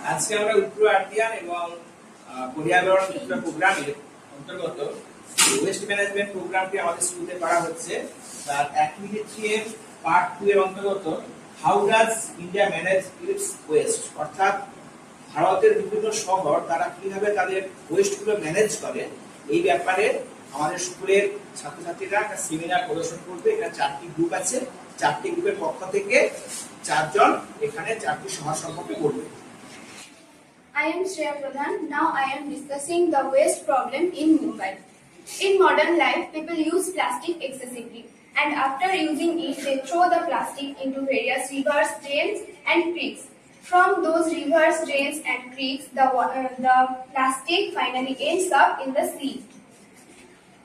আজকে আমরা উত্তর আর্টিয়ান এবং পর্যাবরণ মিত্র প্রোগ্রামের অন্তর্গত ওয়েস্ট ম্যানেজমেন্ট প্রোগ্রামটি আমাদের স্কুলে করা হচ্ছে। তার অ্যাক্টিভিটি এর পার্ট 2 এর অন্তর্গত how does India manage it's West, অর্থাৎ ভারতের বিভিন্ন শহর তারা কিভাবে তাদের ওয়েস্টগুলো ম্যানেজ করে এই ব্যাপারে আমাদের স্কুলের ছাত্রছাত্রীরা একটা সেমিনার প্রদর্শন করবে। এখানে 4টি গ্রুপ আছে, 4টি গ্রুপের পক্ষ থেকে 4 জন এখানে 4টি শহর সম্পর্কে বলবে। I am Shreya Pradhan. Now I am discussing the waste problem in Mumbai. In modern life, people use plastic excessively, and after using it, they throw the plastic into various rivers, drains, and creeks. From those rivers, drains, and creeks, the plastic finally ends up in the sea.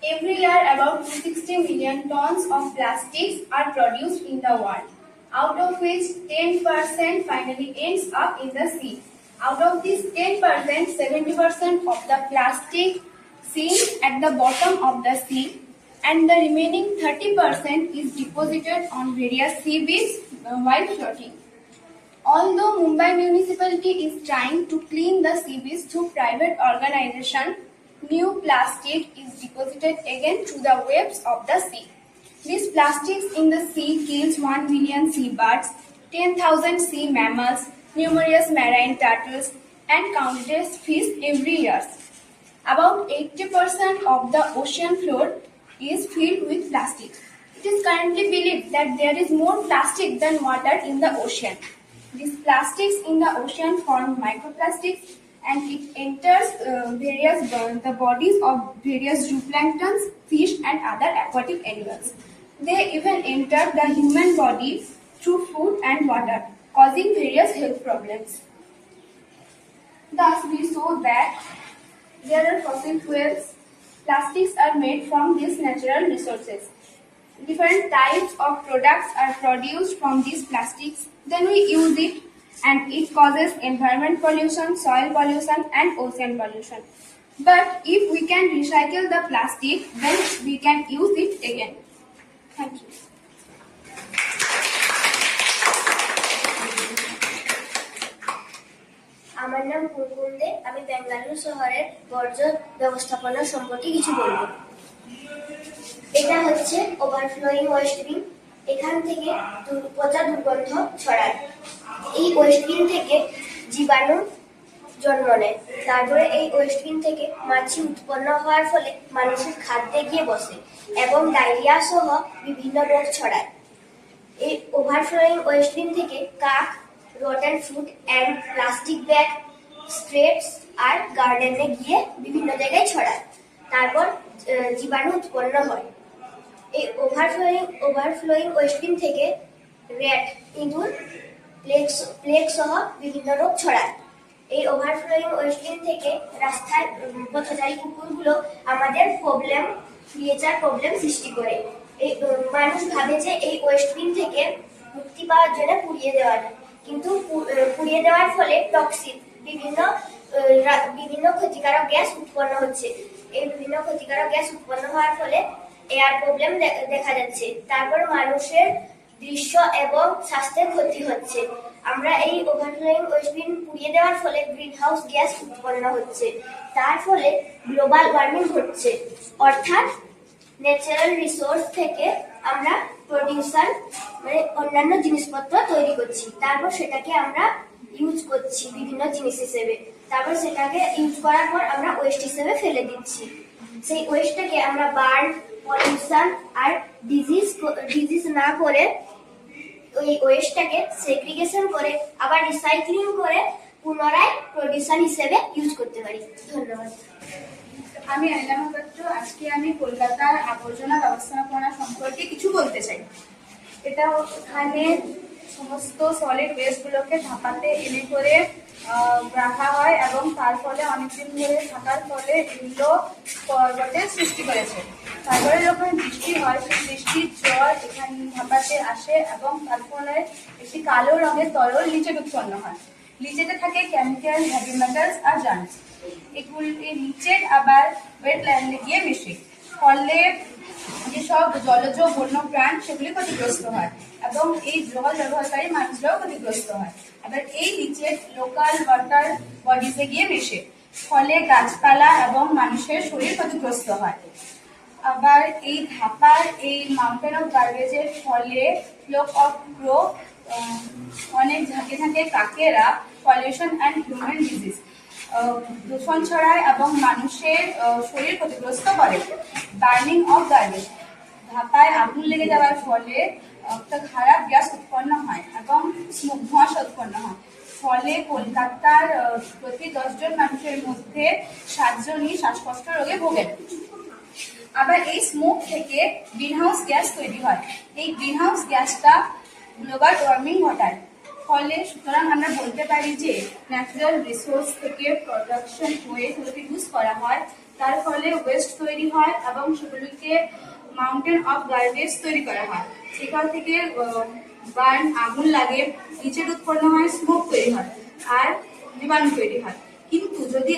Every year, about 260 million tons of plastics are produced in the world, out of which 10% finally ends up in the sea. Out of this 10%, 70% of the plastic sinks at the bottom of the sea, and the remaining 30% is deposited on various sea beaches while floating. Although Mumbai municipality is trying to clean the sea beach through private organization, new plastic is deposited again through the waves of the sea. These plastics in the sea kills 1 million seabirds, 10,000 sea mammals, numerous marine turtles, and countless fish every year. About 80% of the ocean floor is filled with plastic. It is currently believed that there is more plastic than water in the ocean. These plastics in the ocean form microplastics, and it enters the bodies of various zooplanktons, fish, and other aquatic animals. They even enter the human body through food and water, causing various health problems. Thus, we saw that there are fossil fuels. Plastics are made from these natural resources. Different types of products are produced from these plastics. Then we use it, and it causes environment pollution, soil pollution, and ocean pollution. But if we can recycle the plastic, then we can use it again. Thank you. আমার নাম কুলকুন্দে। আমি বেঙ্গালুরু শহরের বর্জ্য ব্যবস্থাপনা সম্পর্কে কিছু বলবো। এটা হচ্ছে ওভারফ্লোয়িং ওয়েস্ট বিন। এখান থেকে পচা দুর্গন্ধ ছড়ায়। এই ওয়েস্ট বিন থেকে জীবাণু জন্ম নেয়। তারপরে এই ওয়েস্ট বিন থেকে মাছি উৎপন্ন হওয়ার ফলে মানুষের খাদ্যে গিয়ে বসে এবং ডায়রিয়া সহ বিভিন্ন রোগ ছড়ায়। এই ওভারফ্লোয়িং ওয়েস্ট বিন থেকে কাক, rotten fruit and plastic bag, streets আর গার্ডেনে গিয়ে বিভিন্ন জায়গায় ছড়ায়। তারপর জীবাণু উৎপন্ন হয়। এই ওভারফ্লোয়িং ওয়েস্ট বিন থেকে র্যাট, ইঁদুর, প্লেগ সহ বিভিন্ন রোগ ছড়ায়। এই ওভারফ্লোয়িং ওয়েস্ট বিন থেকে রাস্তায় পথচারী কুকুরগুলো আমাদের ক্রিয়েচার প্রবলেম সৃষ্টি করে। এই মানুষ ভাবে যে এই ওয়েস্ট বিন থেকে মুক্তি পাওয়ার জন্য পুড়িয়ে দেওয়া যায়, কিন্তু পুড়িয়ে দেওয়ার ফলে টক্সিন বিভিন্ন ক্ষতিকারক গ্যাস উৎপন্ন হচ্ছে। এই বিভিন্ন ক্ষতিকারক গ্যাস উৎপন্ন হওয়ার ফলে এয়ার প্রবলেম দেখা যাচ্ছে। তারপর মানুষের দৃশ্য এবং স্বাস্থ্যের ক্ষতি হচ্ছে। আমরা এই ওভারফ্লোয়িং ওয়েস্ট বিন পুড়িয়ে দেওয়ার ফলে গ্রিন হাউস গ্যাস উৎপন্ন হচ্ছে। তার ফলে গ্লোবাল ওয়ার্মিং ঘটছে। অর্থাৎ ন্যাচারাল রিসোর্স থেকে আমরা প্রডিউসার মানে অন্যান্য জিনিসপত্র তৈরি করছি। তারপর সেটাকে আমরা ইউজ করছি বিভিন্ন জিনিস হিসেবে। তারপর সেটাকে ইউজ করার পর আমরা ওয়েস্ট হিসেবে ফেলে দিচ্ছি। সেই ওয়েস্টটাকে আমরা বার্ন, পলিউশন আর ডিজিজ না করে ওই ওয়েস্টটাকে সেগ্রিগেশন করে আবার রিসাইক্লিং করে পুনরায় প্রডিউশন হিসেবে ইউজ করতে পারি। ধন্যবাদ। আমি আইলামা পাত্র। আজকে আমি কলকাতার আবর্জনা ব্যবস্থাপনা সম্পর্কে কিছু বলতে চাই। এটা ওখানে সমস্ত সলিড ওয়েস্টগুলোকে ধাপাতে এনে করে রাখা হয় এবং তার ফলে অনেকদিন ধরে থাকার ফলে এগুলো পর্বতের সৃষ্টি করেছে। তারপরে যখন বৃষ্টি হয় সেই বৃষ্টির জল এখানে ধাপাতে আসে এবং তার ফলে একটি কালো রঙের তরল লিচেট উৎপন্ন হয়। লিচেটে থাকে কেমিক্যাল, হেভি মেটালস আর জার্মস। এগুলি লিচেট আবার ওয়েটল্যান্ডে গিয়ে মেশে, ফলে যে যেসব জলজ বন্য প্রাণ সেগুলি ক্ষতিগ্রস্ত হয় এবং এই জল ব্যবহারকারী মানুষরাও ক্ষতিগ্রস্ত হয়। আবার এই লিচেট লোকাল ওয়াটার বডিজে গিয়ে মেশে, ফলে গাছপালা এবং মানুষের শরীর ক্ষতিগ্রস্ত হয়। আবার এই ঢাকার এই মাউন্টেন অফ গার্বেজের ফলে ফ্লোক অফ গ্রো, অনেক ঝাঁকে ঝাঁকে কাকেরা, পলিউশন অ্যান্ড হিউম্যান ডিজিজ দূষণ ছড়ায় এবং মানুষের শরীর ক্ষতিগ্রস্ত করে। বার্নিং অফ গার্বেজ, ঢাকায় আগুন লেগে যাওয়ার ফলে একটা খারাপ গ্যাস উৎপন্ন হয় এবং ধোঁয়াশা উৎপন্ন হয়, ফলে কলকাতার প্রতি 10 জন মানুষের মধ্যে 7 জনই শ্বাসকষ্ট রোগে ভোগেন। আবার এই স্মোক থেকে গ্রিনহাউস গ্যাস তৈরি হয়। এই গ্রিনহাউস গ্যাসটা গ্লোবাল ওয়ার্মিং ঘটায়, ফলে সুতরাং আমরা বলতে পারি যে ন্যাচারাল রিসোর্স থেকে প্রোডাকশন হয়ে সেগুলোকে ইউজ করা হয়, তার ফলে ওয়েস্ট তৈরি হয় এবং সেগুলিকে মাউন্টেন অফ গার্বেজ তৈরি করা হয়। সেখান থেকে আগুন লাগে, লিচেট উৎপন্ন হয়, স্মোক তৈরি হয় আর জীবাণু তৈরি হয়। কিন্তু যদি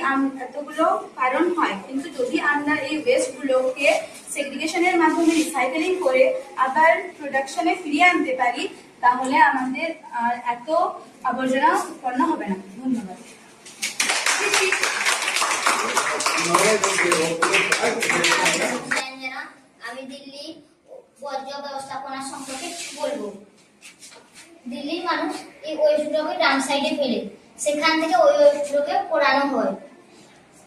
এতগুলো কারণ হয়, কিন্তু যদি আমরা এই ওয়েস্ট গুলোকে সেগ্রিগেশনের মাধ্যমে রিসাইকেলিং করে আবার প্রোডাকশনে ফিরিয়ে আনতে পারি, তাহলে আমাদের আর এত আবর্জনা উৎপন্ন হবে না। ধন্যবাদ। আমি দিল্লি বর্জ্য ব্যবস্থাপনা সম্পর্কে কিছু বলবো। দিল্লির মানুষ এই ওয়েস্টগুলোকে ডান সাইডে ফেলে, সেখান থেকে ওই ওয়েস্টগুলোকে পোড়ানো হয়,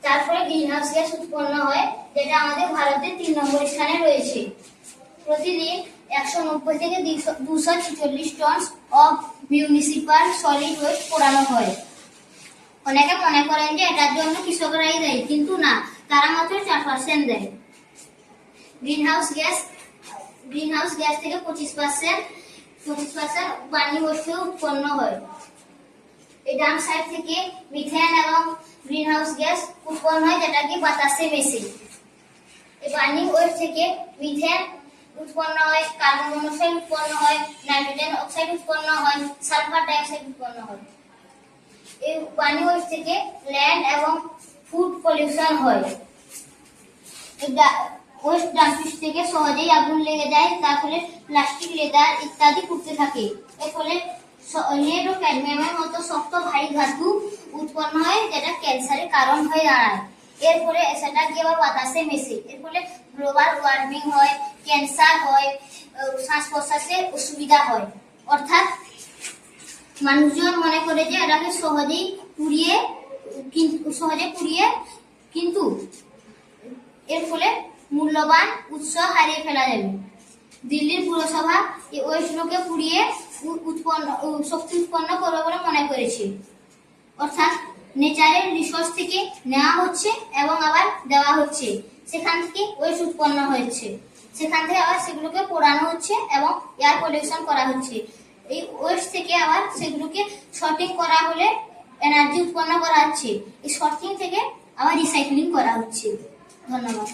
তার ফলে গ্রিনহাউস গ্যাস উৎপন্ন হয়, যেটা আমাদের ভারতের 3 নম্বর স্থানে রয়েছে। প্রতিদিন 190 থেকে 246 ton of municipal solid waste পোড়ানো হয়। অনেকে মনে করেন যে এটার জন্য কৃষকরাই দায়ী, কিন্তু না, তারা মাত্র 4% দেয়। গ্রিনহাউস গ্যাস থেকে 25% বার্নিং ওয়েস্ট উৎপন্ন হয়। এই ডান সাইড থেকে মিথেন এবং গ্রিনহাউস গ্যাস উৎপন্ন হয়, যেটা কি বাতাসে মেশে। এই বার্নিং ওয়েস্ট থেকে মিথেন উৎপন্ন হয়, কার্বন মনোক্সাইড উৎপন্ন হয়, নাইট্রোজেন অক্সাইড উৎপন্ন হয়, সালফার ডাইঅক্সাইড উৎপন্ন হয়। এই বার্নিং ওয়েস্ট থেকে ল্যান্ড এবং ফুড পলিউশন হয়। ওয়েস্ট ডাম্পিং থেকে সহজেই আগুন লেগে যায়, তার ফলে প্লাস্টিক, লেদার ইত্যাদি পুড়তে থাকে। এর ফলে লেড ও ক্যাডমিয়ামের মতো শক্ত ভারী ধাতু উৎপন্ন হয়, যেটা ক্যান্সারের কারণ হয়ে দাঁড়ায়। এর ফলে সেটা গিয়ে আবার বাতাসে মেশে, এর ফলে গ্লোবাল ওয়ার্মিং হয়, ক্যান্সার হয়, শ্বাস প্রশ্বাসে অসুবিধা হয়। অর্থাৎ মানুষজন মনে করে যে এটাকে সহজে পুড়িয়ে, কিন্তু এর ফলে মূল্যবান উৎস হারিয়ে ফেলা যাবে। দিল্লির পুরসভা এই ওয়েস্টগুলোকে পুড়িয়ে শক্তি উৎপন্ন করবে বলে মনে করেছে। অর্থাৎ নেচারের রিসোর্স থেকে নেওয়া হচ্ছে এবং আবার দেওয়া হচ্ছে, সেখান থেকে ওয়েস্ট উৎপন্ন হচ্ছে, সেখান থেকে আবার সেগুলোকে পোড়ানো হচ্ছে এবং এয়ার পলিউশন করা হচ্ছে। এই ওয়েস্ট থেকে আবার সেগুলোকে সর্টিং করা হলে এনার্জি উৎপন্ন করা হচ্ছে, এই সর্টিং থেকে আবার রিসাইক্লিং করা হচ্ছে। ধন্যবাদ।